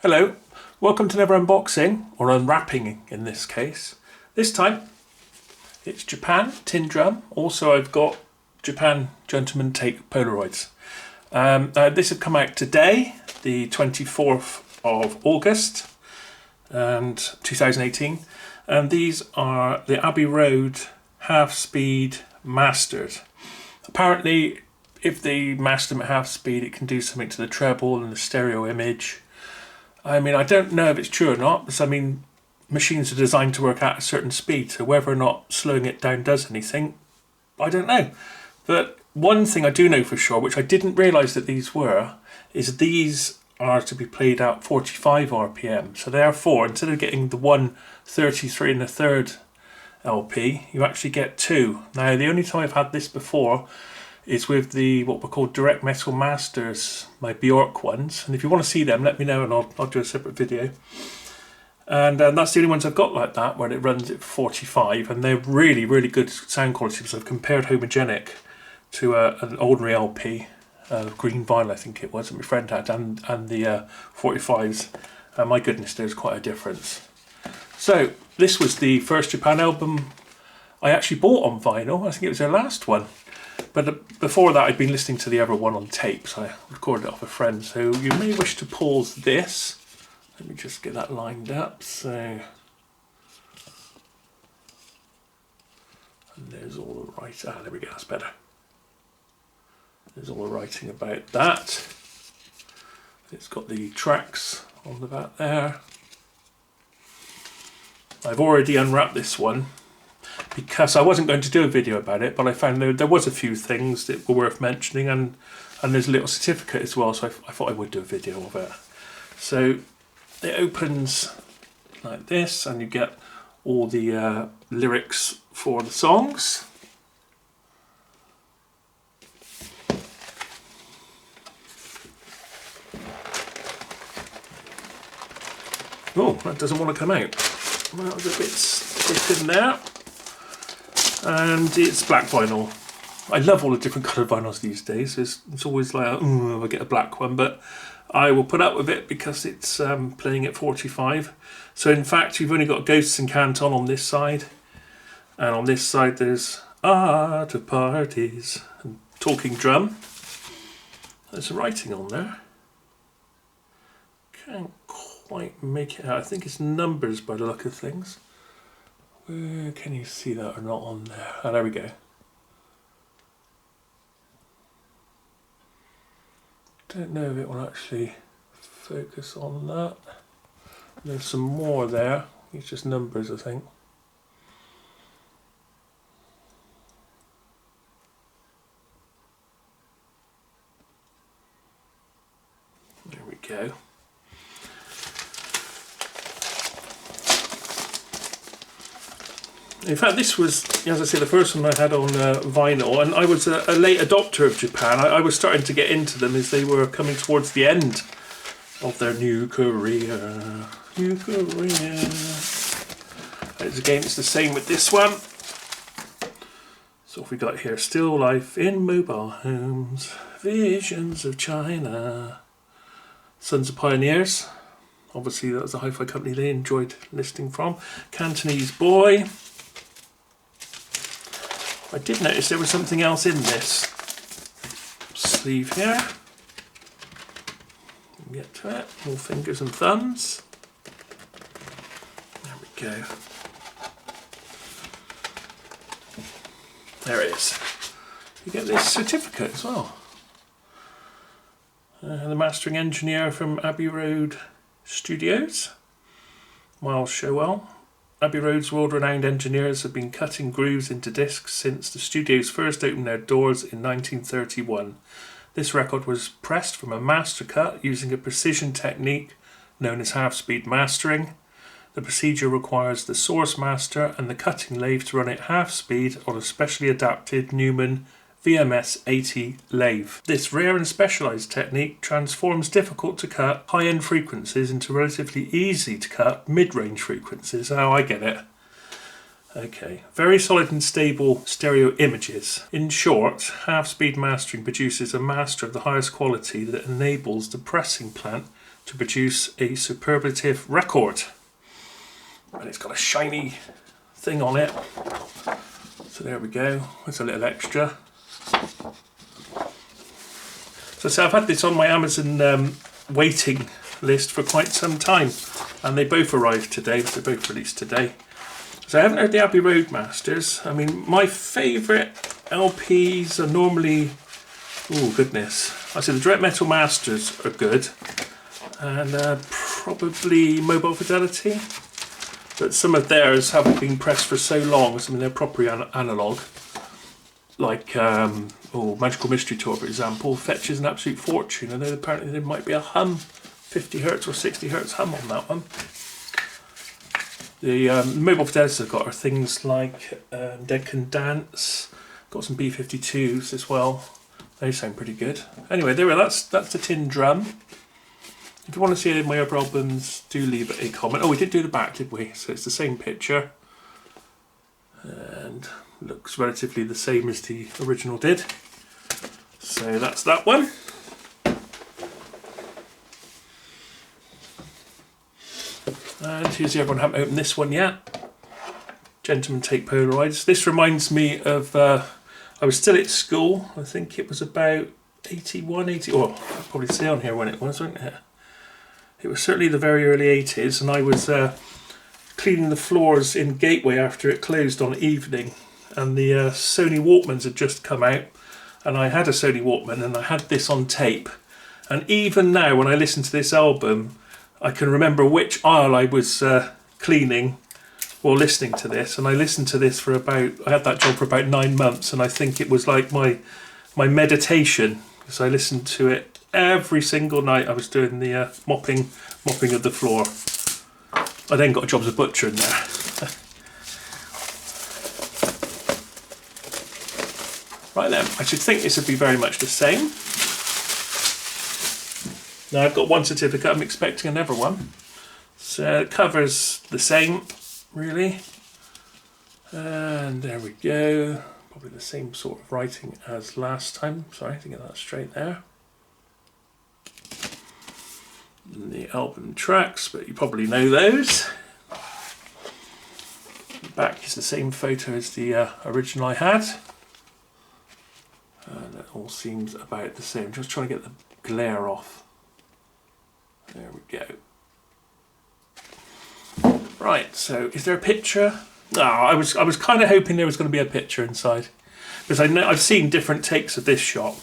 Hello, welcome to another unboxing, or unwrapping in this case. This time it's Japan tin drum. Also I've got Japan gentlemen take Polaroids. This have come out today, the 24th of August and 2018, and these are the Abbey Road half speed mastered. Apparently if they master them at half speed it can do something to the treble and the stereo image. I mean, I don't know if it's true or not, because I mean, machines are designed to work at a certain speed, so whether or not slowing it down does anything, I don't know. But one thing I do know for sure, which I didn't realise that these were, is these are to be played at 45 RPM. So therefore, instead of getting the 133 and a third LP, you actually get two. Now, the only time I've had this before is with the what were called Direct Metal Masters, my Bjork ones. And if you want to see them, let me know and I'll do a separate video. And that's the only ones I've got like that, where it runs at 45, and they're really, really good sound quality, because I've compared homogenic to an ordinary LP, green vinyl I think it was, that my friend had, and the 45s. And my goodness, there's quite a difference. So this was the first Japan album I actually bought on vinyl. I think it was their last one. But before that I'd been listening to the other one on tape, so I recorded it off a friend. So you may wish to pause this. Let me just get that lined up. So, and there's all the writing. There we go, that's better. There's all the writing about that. It's got the tracks on the back there. I've already unwrapped this one, because I wasn't going to do a video about it, but I found there was a few things that were worth mentioning, and there's a little certificate as well, so I thought I would do a video of it. So it opens like this, and you get all the lyrics for the songs. Oh, that doesn't want to come out. Well, that was a bit stiff in there. And it's black vinyl. I love all the different coloured vinyls these days. It's always like, I get a black one, but I will put up with it because it's playing at 45. So in fact, you've only got Ghosts and Canton on this side, and on this side there's Art of Parties and Talking Drum. There's some writing on there. Can't quite make it out. I think it's numbers by the look of things. Where can you see that or not on there? Oh, there we go. Don't know if it will actually focus on that. There's some more there. It's just numbers, I think. There we go. In fact, this was, as I say, the first one I had on vinyl, and I was a late adopter of Japan. I was starting to get into them as they were coming towards the end of their new career. New career. And again, it's the same with this one. So what we got here? Still life in mobile homes, visions of China, Sons of Pioneers. Obviously, that was a hi-fi company they enjoyed listening from. Cantonese Boy. I did notice there was something else in this sleeve here. Get to it. More fingers and thumbs. There we go. There it is. You get this certificate as well. The mastering engineer from Abbey Road Studios, Miles Showell. Abbey Road's world-renowned engineers have been cutting grooves into discs since the studios first opened their doors in 1931. This record was pressed from a master cut using a precision technique known as half-speed mastering. The procedure requires the source master and the cutting lathe to run at half-speed on a specially adapted Newman VMS-80 lathe. This rare and specialised technique transforms difficult to cut high-end frequencies into relatively easy to cut mid-range frequencies. Oh, I get it. Okay, very solid and stable stereo images. In short, half-speed mastering produces a master of the highest quality that enables the pressing plant to produce a superlative record. And it's got a shiny thing on it. So there we go, there's a little extra. So I've had this on my Amazon waiting list for quite some time, and they both arrived today, they're both released today. So I haven't heard the Abbey Road Masters. I mean, my favourite LPs are normally, oh goodness, I say the Direct Metal Masters are good, and probably Mobile Fidelity, but some of theirs haven't been pressed for so long, I mean they're properly analogue, like Magical Mystery Tour for example, fetches an absolute fortune, and then apparently there might be a hum, 50 Hz or 60 Hz hum on that one. The Mobile Fidelities I've got are things like Dead Can Dance, got some B-52s as well, they sound pretty good. Anyway, there we are, that's the Tin Drum. If you want to see any of my other albums, do leave a comment. Oh, we did do the back, did we? So it's the same picture. And looks relatively the same as the original did. So that's that one. And here's the other one, I haven't opened this one yet. Gentlemen Take Polaroids. This reminds me of, I was still at school, I think it was about 81, 80, oh, I'll probably say on here when it was, won't it? It was certainly the very early 80s, and I was cleaning the floors in Gateway after it closed on evening, and the Sony Walkmans had just come out, and I had a Sony Walkman and I had this on tape, and even now when I listen to this album I can remember which aisle I was cleaning while listening to this, and I listened to this for about, I had that job for about 9 months, and I think it was like my meditation, because I listened to it every single night I was doing the mopping of the floor. I then got a job as a butcher in there. Right then, I should think this would be very much the same. Now I've got one certificate, I'm expecting another one. So it covers the same, really. And there we go. Probably the same sort of writing as last time. Sorry, to get that straight there. The album tracks, but you probably know those. The back is the same photo as the original I had, and it all seems about the same. Just trying to get the glare off. There we go. Right, so is there a picture? No, I was kind of hoping there was going to be a picture inside, because I know I've seen different takes of this shot,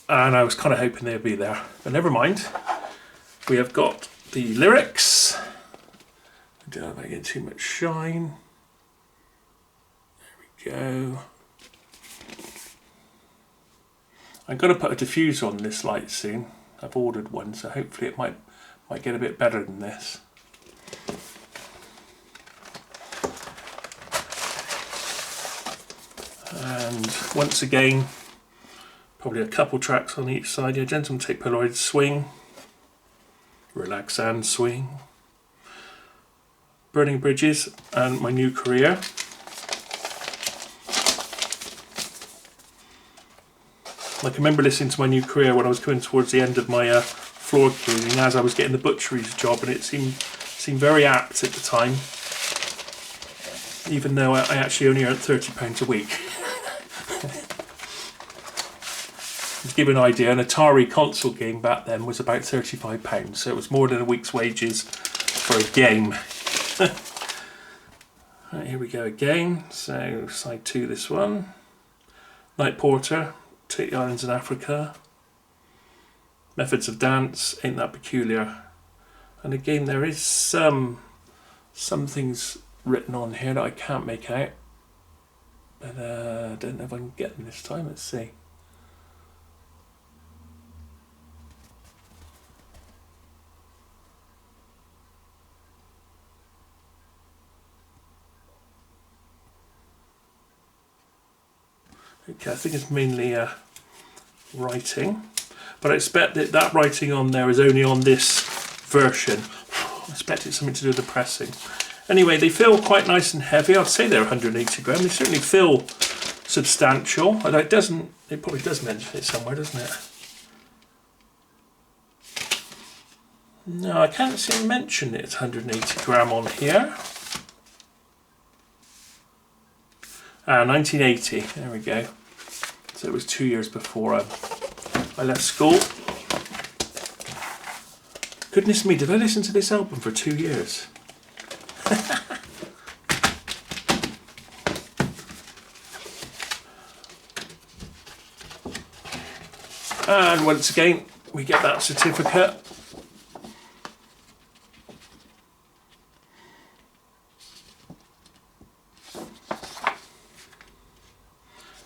and I was kind of hoping they'd be there, but never mind. We have got the lyrics. I don't know if I get too much shine. There we go. I'm going to put a diffuser on this light soon. I've ordered one, so hopefully it might get a bit better than this. And once again, probably a couple tracks on each side. Yeah, Gentlemen Take Polaroids, Swing, Relax and Swing, Burning Bridges, and My New Career. I can remember listening to My New Career when I was coming towards the end of my floor cleaning, as I was getting the butchery's job, and it seemed very apt at the time, even though I actually only earned £30 a week. To give you an idea, an Atari console game back then was about £35, so it was more than a week's wages for a game. Right, here we go again. So side 2, this one. Nightporter, Take the Islands in Africa. Methods of Dance, Ain't That Peculiar. And again, there is some things written on here that I can't make out, but I don't know if I can get them this time. Let's see. Okay, I think it's mainly writing, but I expect that writing on there is only on this version. I expect it's something to do with the pressing. Anyway, they feel quite nice and heavy. I'd say they're 180 gram. They certainly feel substantial. Although it probably does mention it somewhere, doesn't it? No, I can't see it mention it's 180 gram on here. 1980, there we go. So it was 2 years before I left school. Goodness me, did I listen to this album for 2 years? And once again, we get that certificate.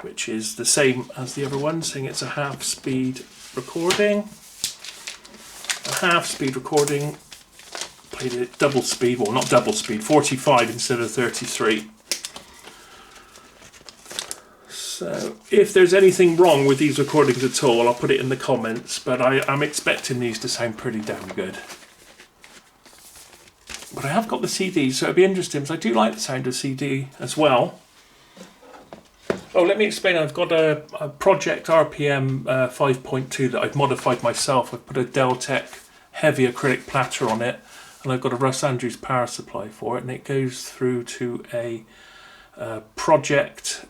Which is the same as the other one, saying it's a half-speed recording. A half-speed recording, played it double speed, well not double speed, 45 instead of 33. So if there's anything wrong with these recordings at all, I'll put it in the comments, but I'm expecting these to sound pretty damn good. But I have got the CD, so it'll be interesting, because I do like the sound of CD as well. Oh, let me explain. I've got a Project RPM 5.2 that I've modified myself. I've put a Deltec heavy acrylic platter on it, and I've got a Russ Andrews power supply for it, and it goes through to a Project,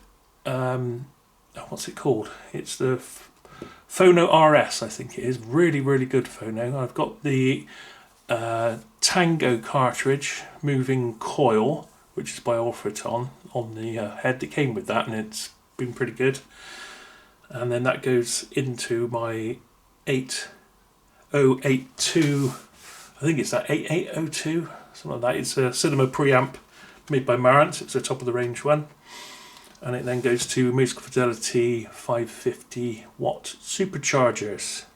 what's it called? It's the Phono RS, I think it is. Really, really good phono. I've got the Tango cartridge moving coil, which is by Orphaton, on the head that came with that, and it's been pretty good. And then that goes into my 8082, I think it's that 8802, something like that. It's a cinema preamp made by Marantz. It's a top of the range one. And it then goes to Musical Fidelity 550 watt superchargers,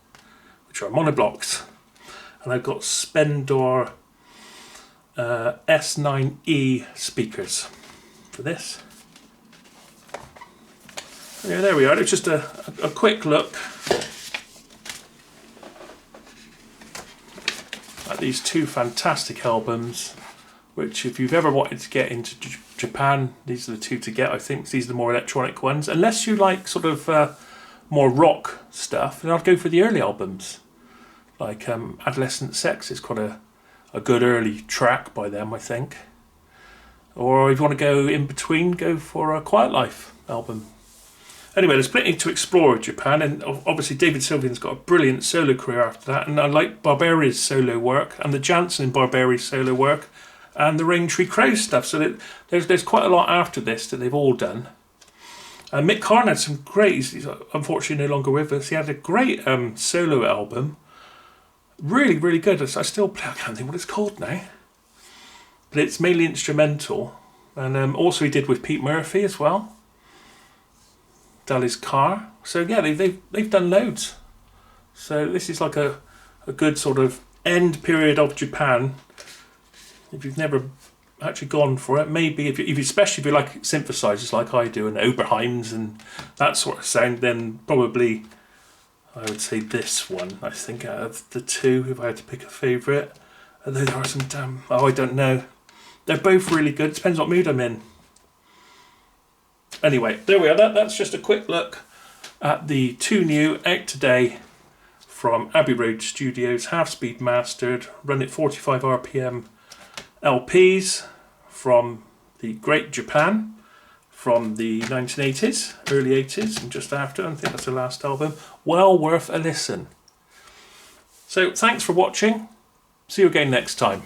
which are monoblocks. And I've got Spendor S9E speakers for this. Yeah, there we are. It's just a quick look at these two fantastic albums, which if you've ever wanted to get into Japan, these are the two to get, I think. These are the more electronic ones. Unless you like sort of more rock stuff, then I'd go for the early albums. Like Adolescent Sex is quite a good early track by them, I think. Or if you want to go in between, go for a Quiet Life album. Anyway, there's plenty to explore with Japan, and obviously David Sylvian's got a brilliant solo career after that, and I like Barberi's solo work, and the Jansen and Barberi solo work, and the Raintree Crow stuff, so that there's quite a lot after this that they've all done. Mick Karn had some great, he's unfortunately no longer with us, he had a great solo album, really, really good. I still play, I can't think what it's called now, but it's mainly instrumental, and also he did with Pete Murphy as well. Dally's Car. So yeah, they've done loads. So this is like a good sort of end period of Japan. If you've never actually gone for it, maybe especially if you like synthesizers like I do, and Oberheims and that sort of sound, then probably I would say this one. I think out of the two, if I had to pick a favourite, although there are some I don't know. They're both really good. Depends what mood I'm in. Anyway, there we are. That's just a quick look at the two new out today from Abbey Road Studios, half-speed mastered, run at 45 RPM LPs from the Great Japan from the 1980s, early 80s, and just after. I think that's the last album. Well worth a listen. So thanks for watching. See you again next time.